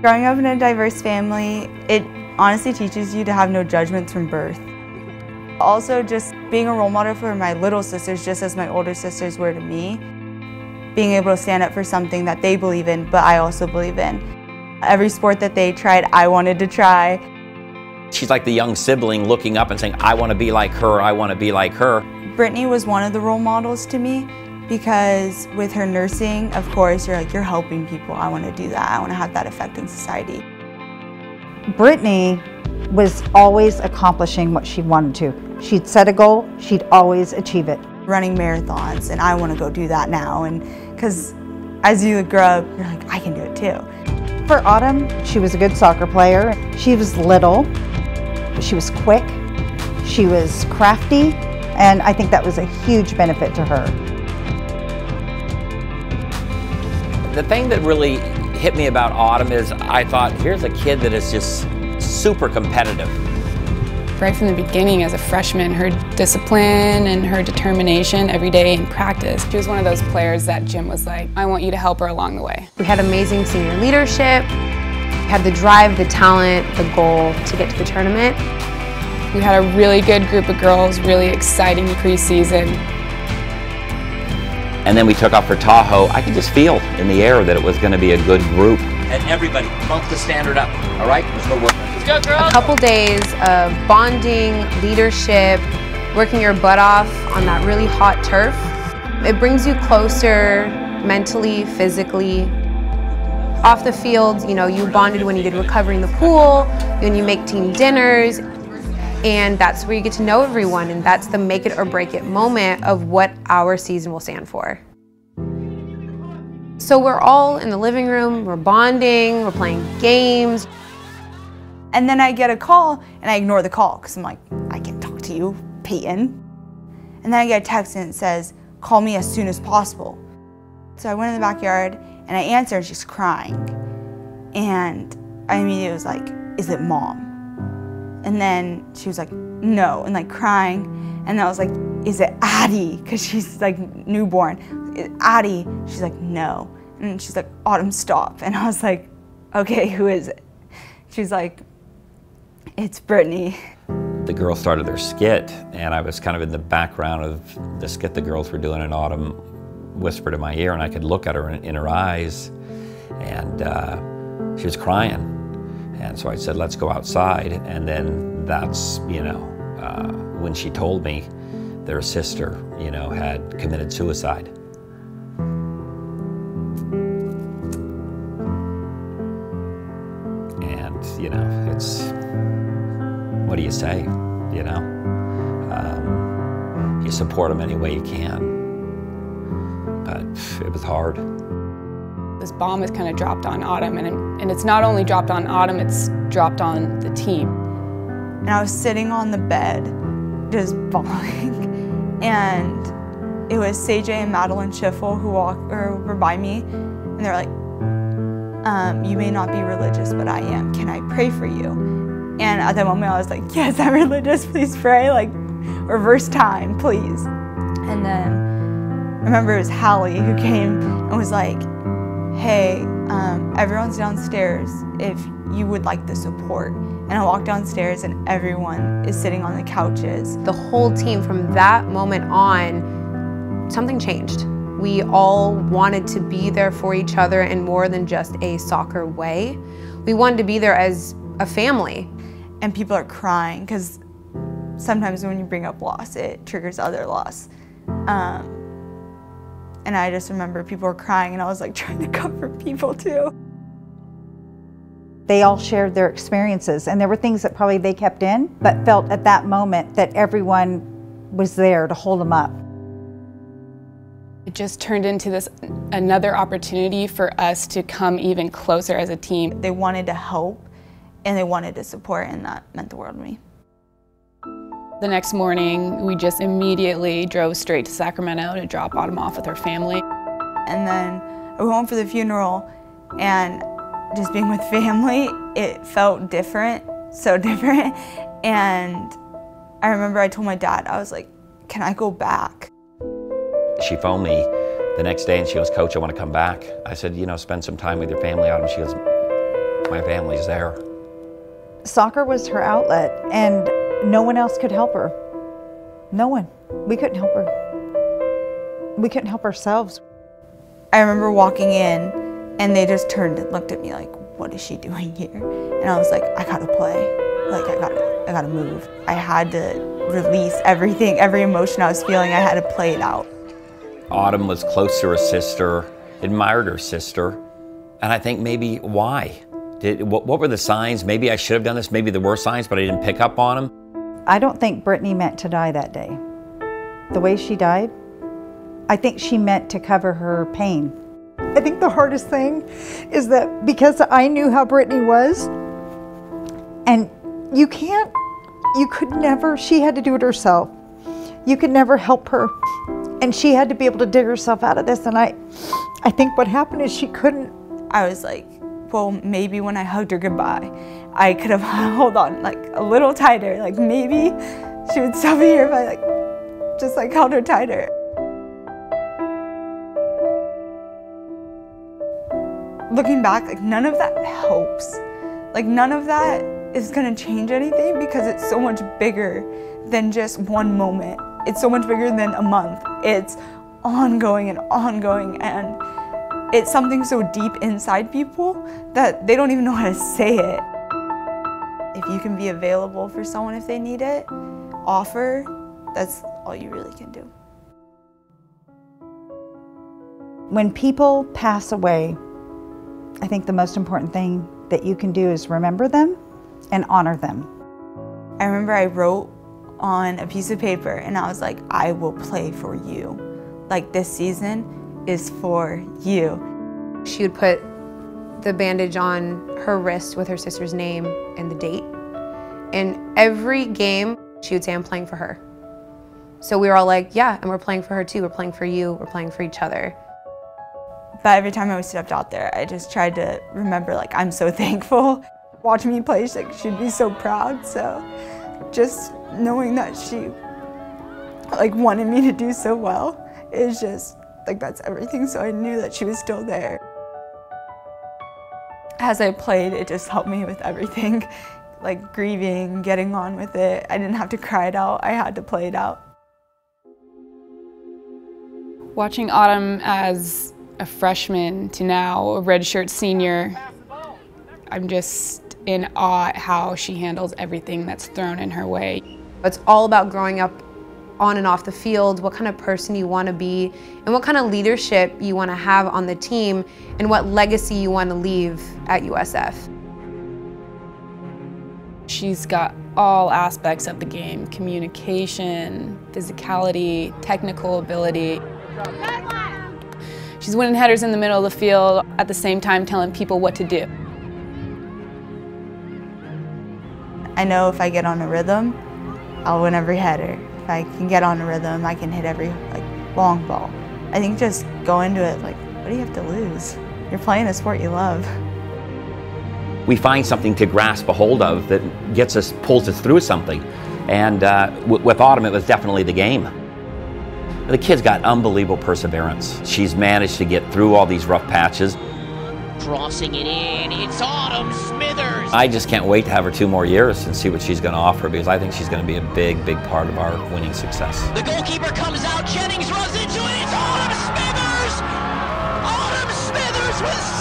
Growing up in a diverse family, it honestly teaches you to have no judgments from birth. Also, just being a role model for my little sisters, just as my older sisters were to me. Being able to stand up for something that they believe in, but I also believe in. Every sport that they tried, I wanted to try. She's like the young sibling looking up and saying, I want to be like her, I want to be like her. Brittany was one of the role models to me because with her nursing, of course, you're helping people. I want to do that. I want to have that effect in society. Brittany was always accomplishing what she wanted to. She'd set a goal, she'd always achieve it. Running marathons, and I want to go do that now. And because as you grow up, you're like, I can do it too. For Autumn, she was a good soccer player. She was little, she was quick, she was crafty, and I think that was a huge benefit to her. The thing that really hit me about Autumn is I thought, here's a kid that is just super competitive. Right from the beginning as a freshman, her discipline and her determination every day in practice. She was one of those players that Jim was like, I want you to help her along the way. We had amazing senior leadership, had the drive, the talent, the goal to get to the tournament. We had a really good group of girls, really exciting preseason. And then we took off for Tahoe. I could just feel in the air that it was going to be a good group. And everybody, bump the standard up, all right? Let's go work. Let's go, girls! A couple days of bonding, leadership, working your butt off on that really hot turf. It brings you closer mentally, physically. Off the field, you know, you bonded when you did recovery in the pool, when you make team dinners, and that's where you get to know everyone, and that's the make it or break it moment of what our season will stand for. So we're all in the living room, we're bonding, we're playing games. And then I get a call, and I ignore the call, because I'm like, I can't talk to you, Peyton. And then I get a text, and it says, call me as soon as possible. So I went in the backyard, and I answered, and she's crying. And I immediately was like, is it Mom? And then she was like, no, and like crying. And I was like, is it Addie? Because she's like newborn. Addie? She's like, no. And she's like, Autumn, stop. And I was like, okay, who is it? She's like, it's Brittany. The girls started their skit, and I was kind of in the background of the skit the girls were doing, and Autumn whispered in my ear, and I could look at her in her eyes, and she was crying. And so I said, let's go outside. And then that's, you know, when she told me their sister, you know, had committed suicide. And, you know, it's, what do you say, you know? You support them any way you can. But it was hard. This bomb is kind of dropped on Autumn, and it's not only dropped on Autumn, it's dropped on the team. And I was sitting on the bed, just bawling, and it was CJ and Madeline Schiffel who were by me, and they're like, you may not be religious, but I am. Can I pray for you? And at that moment I was like, yes, I'm religious, please pray, like reverse time, please. And then I remember it was Hallie who came and was like, hey, everyone's downstairs if you would like the support. And I walked downstairs and everyone is sitting on the couches. The whole team from that moment on, something changed. We all wanted to be there for each other in more than just a soccer way. We wanted to be there as a family. And people are crying because sometimes when you bring up loss, it triggers other loss. And I just remember people were crying, and I was like trying to comfort people too. They all shared their experiences, and there were things that probably they kept in, but felt at that moment that everyone was there to hold them up. It just turned into another opportunity for us to come even closer as a team. They wanted to help, and they wanted to support, and that meant the world to me. The next morning, we just immediately drove straight to Sacramento to drop Autumn off with her family. And then I went home for the funeral, and just being with family, it felt different, so different. And I remember I told my dad, I was like, can I go back? She phoned me the next day and she goes, Coach, I want to come back. I said, you know, spend some time with your family, Autumn. She goes, My family's there. Soccer was her outlet, and no one else could help her. No one. We couldn't help her. We couldn't help ourselves. I remember walking in, and they just turned and looked at me like, what is she doing here? And I was like, I gotta play. Like, I gotta move. I had to release everything, every emotion I was feeling, I had to play it out. Autumn was close to her sister, admired her sister, and I think maybe why? What were the signs? Maybe I should have done this, maybe there were signs, but I didn't pick up on them. I don't think Brittany meant to die that day. The way she died, I think she meant to cover her pain. I think the hardest thing is that because I knew how Brittany was, and you could never, she had to do it herself. You could never help her. And she had to be able to dig herself out of this. And I think what happened is she couldn't. I was like, well, maybe when I hugged her goodbye, I could have held on like a little tighter. Like maybe she would still be here if I just held her tighter. Looking back, like none of that helps. Like none of that is gonna change anything because it's so much bigger than just one moment. It's so much bigger than a month. It's ongoing and ongoing, and it's something so deep inside people that they don't even know how to say it. If you can be available for someone if they need it, offer, that's all you really can do. When people pass away, I think the most important thing that you can do is remember them and honor them. I remember I wrote on a piece of paper and I was like, I will play for you. Like this season is for you. She would put the bandage on her wrist with her sister's name and the date. And every game, she would say, I'm playing for her. So we were all like, yeah, and we're playing for her too. We're playing for you. We're playing for each other. But every time I stepped out there, I just tried to remember, like, I'm so thankful. Watching me play, she'd be so proud. So just knowing that she, wanted me to do so well is just, that's everything. So I knew that she was still there. As I played, it just helped me with everything. Grieving, getting on with it. I didn't have to cry it out. I had to play it out. Watching Autumn as a freshman to now a redshirt senior, I'm just in awe at how she handles everything that's thrown in her way. It's all about growing up on and off the field, what kind of person you want to be, and what kind of leadership you want to have on the team, and what legacy you want to leave at USF. She's got all aspects of the game: communication, physicality, technical ability. She's winning headers in the middle of the field, at the same time telling people what to do. I know if I get on a rhythm, I'll win every header. If I can get on a rhythm, I can hit every long ball. I think just go into it what do you have to lose? You're playing a sport you love. We find something to grasp a hold of that pulls us through something. And with Autumn, it was definitely the game. The kid's got unbelievable perseverance. She's managed to get through all these rough patches. Crossing it in, it's Autumn Smithers. I just can't wait to have her 2 more years and see what she's going to offer, because I think she's going to be a big, big part of our winning success. The goalkeeper comes out, Jennings runs into it, it's Autumn Smithers! Autumn Smithers with